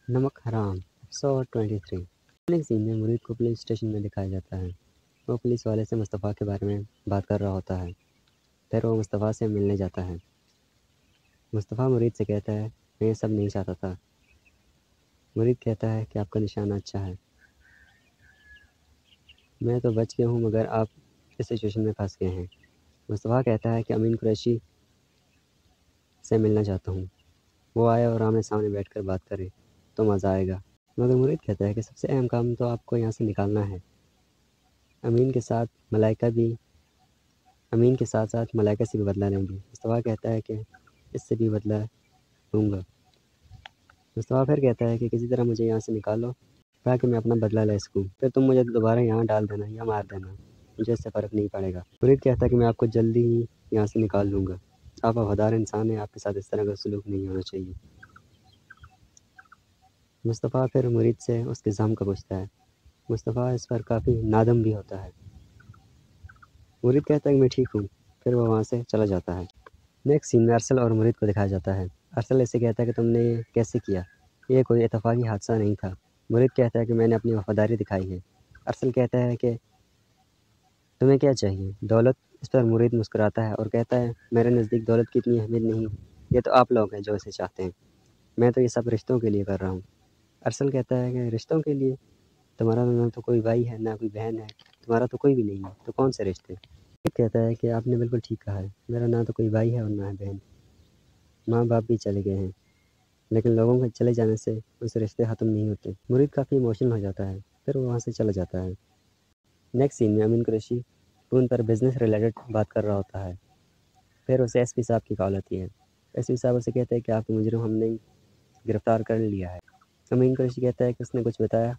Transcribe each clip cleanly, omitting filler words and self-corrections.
नमक हराम episode 23। Opening scene में मुरीद को पुलिस स्टेशन में दिखाया जाता है। वो पुलिस वाले से मुस्तफ़ा के बारे में बात कर रहा होता है। फिर वो मुस्तफ़ा से मिलने जाता है। मुस्तफ़ा मुरीद से कहता है, मैं ये सब नहीं चाहता था। मुरीद कहता है कि आपका निशाना अच्छा है। मैं तो बच गया हूँ मगर आप इस सिचुएशन में फंस गए हैं। मुस्तफ़ा कहता है कि अमीन कुरैशी से मिलना चाहता हूँ। वो आए और आमने सामने बैठ कर बात करें तो मज़ा आएगा। मगर मुरीद कहता है कि सबसे अहम काम तो आपको यहाँ से निकालना है। अमीन के साथ साथ मलाइका से भी बदला लेंगे। मुस्तफ़ा कहता है कि इससे भी बदला लूँगा। मुस्तफ़ा फिर कहता है कि किसी तरह मुझे यहाँ से निकालो ताकि मैं अपना बदला ले सकूँ। फिर तुम मुझे दोबारा यहाँ डाल देना या मार देना, मुझे इससे फ़र्क नहीं पड़ेगा। मुरीद कहता है कि मैं आपको जल्दी ही यहाँ से निकाल लूँगा। आप वफ़ादार इंसान हैं, आपके साथ इस तरह का सलूक नहीं होना चाहिए। मुस्तफ़ा फिर मुरीद से उसके ज़ाम का पूछता है। मुस्तफ़ा इस पर काफ़ी नादम भी होता है। मुरीद कहता है कि मैं ठीक हूँ। फिर वो वहाँ से चला जाता है। नेक्स्ट सीन में अरसल और मुरीद को दिखाया जाता है। अरसल ऐसे कहता है कि तुमने ये कैसे किया, ये कोई इत्तेफाकी हादसा नहीं था। मुरीद कहता है कि मैंने अपनी वफादारी दिखाई है। अरसल कहता है कि तुम्हें क्या चाहिए, दौलत। इस पर मुरीद मुस्कुराता है और कहता है, मेरे नज़दीक दौलत की इतनी अहमियत नहीं, ये तो आप लोग हैं जो इसे चाहते हैं। मैं तो ये सब रिश्तों के लिए कर रहा हूँ। अरसल कहता है कि रिश्तों के लिए? तुम्हारा ना तो कोई भाई है ना कोई बहन है, तुम्हारा तो कोई भी नहीं है, तो कौन से रिश्ते? मुरीद कहता है कि आपने बिल्कुल ठीक कहा है, मेरा ना तो कोई भाई है और ना है बहन। माँ बाप भी चले गए हैं, लेकिन लोगों के चले जाने से उनसे रिश्ते ख़त्म नहीं होते। मुरीद काफ़ी इमोशनल हो जाता है। फिर वो वहाँ से चला जाता है। नेक्स्ट सीन में अमीन कुरैशी फ़ोन पर बिज़नेस रिलेटेड बात कर रहा होता है। फिर उसे एसपी साहब की कॉल आती है। एसपी साहब उसे कहते हैं कि आपको मुजरिम हमने गिरफ़्तार कर लिया है। अमीन कुरैशी कहता है कि उसने कुछ बताया?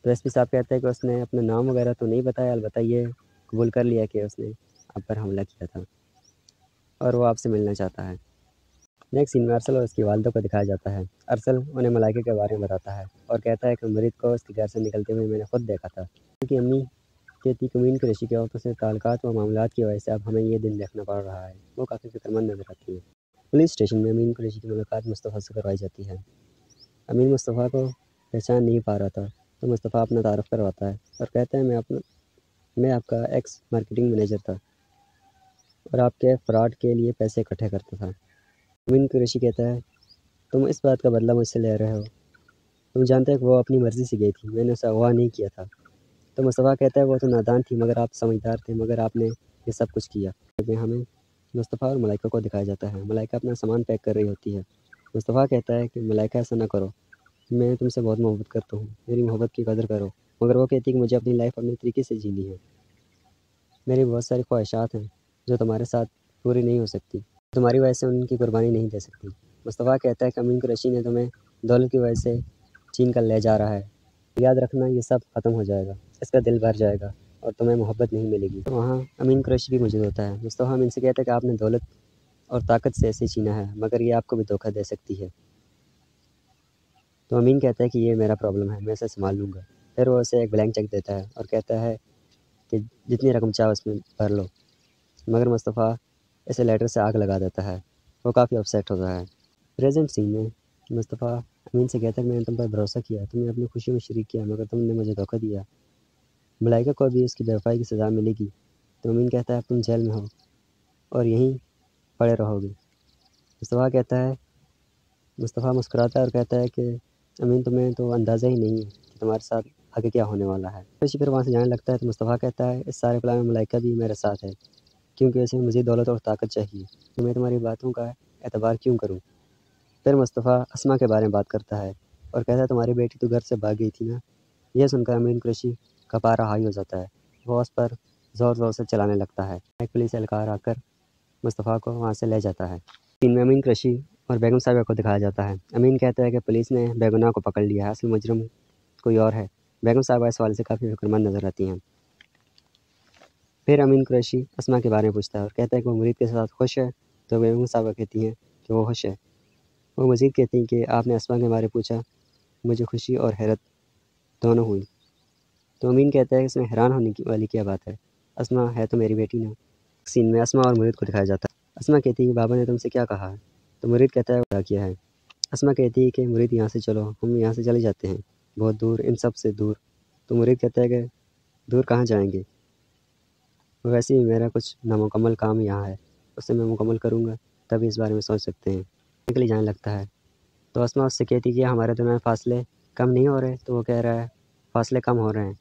तो एसपी साहब कहते हैं कि उसने अपना नाम वगैरह तो नहीं बताया, अलबत्ता ये कबूल कर लिया कि उसने आप पर हमला किया था और वो आपसे मिलना चाहता है। नेक्स्ट सीन में अरसल और उसकी वालिदा को दिखाया जाता है। अरसल उन्हें मलाइका के बारे में बताता है और कहता है कि मुरीद को उसके घर से निकलते हुए मैंने खुद देखा था। उनकी अम्मी कहती कि अमीन कुरैशी के औरतों से ताल्लुकात व मामलात की वजह से अब हमें ये दिन देखना पड़ रहा है। वो काफ़ी फ़िक्रमंद नज़र आती है। पुलिस स्टेशन में अमीन कुरैशी की मुलाकात मुस्तफ़ा से करवाई जाती है। अमीन मुस्तफ़ा को पहचान नहीं पा रहा था, तो मुस्तफ़ा अपना तारुफ करवाता है और कहता है, मैं आपका एक्स मार्केटिंग मैनेजर था और आपके फ्रॉड के लिए पैसे इकट्ठे करता था। अमीन कुरैशी कहता है, तुम इस बात का बदला मुझसे ले रहे हो। तुम जानते हो कि वो अपनी मर्ज़ी से गई थी, मैंने उसे अगवा नहीं किया था। तो मुस्तफ़ा कहता है, वो तो नादान थी मगर आप समझदार थे, मगर आपने ये सब कुछ किया। में हमें मुस्तफ़ा और मलाइका को दिखाया जाता है। मलाइका अपना सामान पैक कर रही होती है। मुस्तफ़ा कहता है कि मलाइका ऐसा ना करो, मैं तुमसे बहुत मोहब्बत करता हूँ, मेरी मोहब्बत की कदर करो। मगर वो कहती है कि मुझे अपनी लाइफ अपने तरीके से जीनी है। मेरी बहुत सारी ख्वाहिशात हैं जो तुम्हारे साथ पूरी नहीं हो सकती, तुम्हारी वजह से उनकी कुर्बानी नहीं दे सकती। मुस्तफ़ा कहता है कि अमीन कुरैशी ने तुम्हें दौलत की वजह से छीन कर ले जा रहा है। याद रखना, ये सब ख़त्म हो जाएगा, इसका दिल भर जाएगा और तुम्हें मोहब्बत नहीं मिलेगी। तो वहाँ अमीन कुरैशी भी मौजूद होता है। मुस्तफ़ा अमीन से कहता है कि आपने दौलत और ताकत से ऐसे छीना है, मगर ये आपको भी धोखा दे सकती है। तो अमीन कहता है कि ये मेरा प्रॉब्लम है, मैं इसे संभाल लूँगा। फिर वो उसे एक ब्लैंक चेक देता है और कहता है कि जितनी रकम चाहो उसमें भर लो। मगर मुस्तफ़ा इसे लेटर से आग लगा देता है। वो काफ़ी अपसेट होता है। प्रेजेंट सीन में मुस्तफ़ा अमीन से कहता है कि मैंने तुम पर भरोसा किया, तुमने अपनी खुशी में शरीक किया, मगर तुमने मुझे धोखा दिया। मलाइका को भी उसकी बेवफाई की सज़ा मिलेगी। तो अमीन कहता है, तुम जेल में हो और यहीं पड़े रहोगे। मुस्तफ़ा मुस्कुराता है और कहता है कि अमीन, तुम्हें तो अंदाज़ा ही नहीं है कि तुम्हारे साथ आगे क्या होने वाला है। फिर वहाँ से जाने लगता है तो मुस्तफ़ा कहता है, इस सारे प्लान में मलाइका भी मेरे साथ है, क्योंकि उसे मज़ीद दौलत और ताकत चाहिए। तो मैं तुम्हारी बातों का एतबार क्यों करूँ? फिर मुस्तफ़ा अस्मा के बारे में बात करता है और कहता है, तुम्हारी बेटी तो घर से भाग गई थी ना। यह सुनकर अमीन कुरैशी का पारा हाई हो जाता है। वो उस पर ज़ोर-ज़ोर से चलाने लगता है। एक पुलिस एहलकार आकर मुस्तफ़ा को वहाँ से ले जाता है। सीन में अमीन कुरैशी और बेगम साहिबा को दिखाया जाता है। अमीन कहता है कि पुलिस ने बेगुनाह को पकड़ लिया है, असल मुजरिम कोई और है। बेगम साहिबा इस हवाले से काफ़ी फ़िक्रमंद नज़र आती हैं। फिर अमीन कुरैशी अस्मा के बारे में पूछता है और कहता है कि वो मुरीद के साथ खुश है। तो बेगम साहिबा कहती हैं कि वो खुश है। वो मज़ीद कहती हैं कि आपने अस्मा के बारे में पूछा, मुझे खुशी और हैरत दोनों हुई। तो अमीन कहता है कि इसमें हैरान होने की वाली क्या बात है, अस्मा है तो मेरी बेटी ना। सीन में अस्मा और मुरीद को दिखाया जाता है। अस्मा कहती है कि बाबा ने तुमसे क्या कहा है? तो मुरीद कहता है, क्या किया है। अस्मा कहती है कि मुरीद यहाँ से चलो, हम यहाँ से चले जाते हैं बहुत दूर, इन सब से दूर। तो मुरीद कहता है कि दूर कहाँ जाएंगे, वैसे ही मेरा कुछ नामुकम्मल काम यहाँ है, उसे मैं मुकम्मल करूँगा तभी इस बारे में सोच सकते हैं। निकल जाने लगता है। तो अस्मा उससे कहती है कि हमारे दरमियान फासले कम नहीं हो रहे। तो वो कह रहा है फासले कम हो रहे हैं,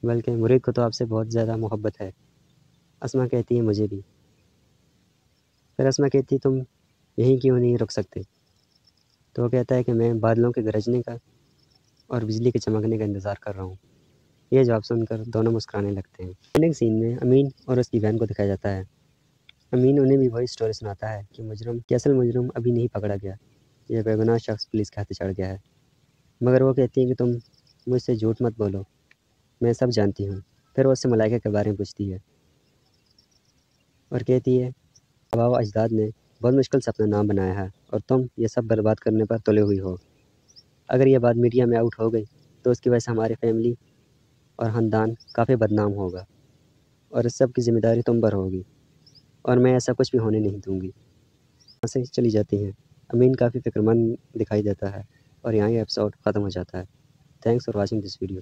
बल्कि मुरीद को तो आपसे बहुत ज़्यादा मोहब्बत है। अस्मा कहती है मुझे भी। फिर अस्मा कहती है तुम यहीं क्यों नहीं रुक सकते। तो वो कहता है कि मैं बादलों के गरजने का और बिजली के चमकने का इंतज़ार कर रहा हूँ। ये जवाब सुनकर दोनों मुस्कुराने लगते हैं। एंडिंग सीन में अमीन और उसकी बहन को दिखाया जाता है। अमीन उन्हें भी वही स्टोरी सुनाता है कि असल मुजरिम अभी नहीं पकड़ा गया, यह बेगुनाह शख्स पुलिस के हाथे चढ़ गया है। मगर वो कहती है कि तुम मुझसे झूठ मत बोलो, मैं सब जानती हूँ। फिर वो उससे मलाइका के बारे में पूछती है और कहती है आबा व अजदाद ने बहुत मुश्किल से अपना नाम बनाया है और तुम ये सब बर्बाद करने पर तुले हुई हो। अगर ये बात मीडिया में आउट हो गई तो उसकी वजह से हमारी फैमिली और ख़ानदान काफ़ी बदनाम होगा और इस सब की ज़िम्मेदारी तुम पर होगी और मैं ऐसा कुछ भी होने नहीं दूँगी। वहाँ से चली जाती हैं। अमीन काफ़ी फ़िक्रमंद दिखाई देता है और यहाँ ये एपिसोड ख़त्म हो जाता है। Thanks for watching this video.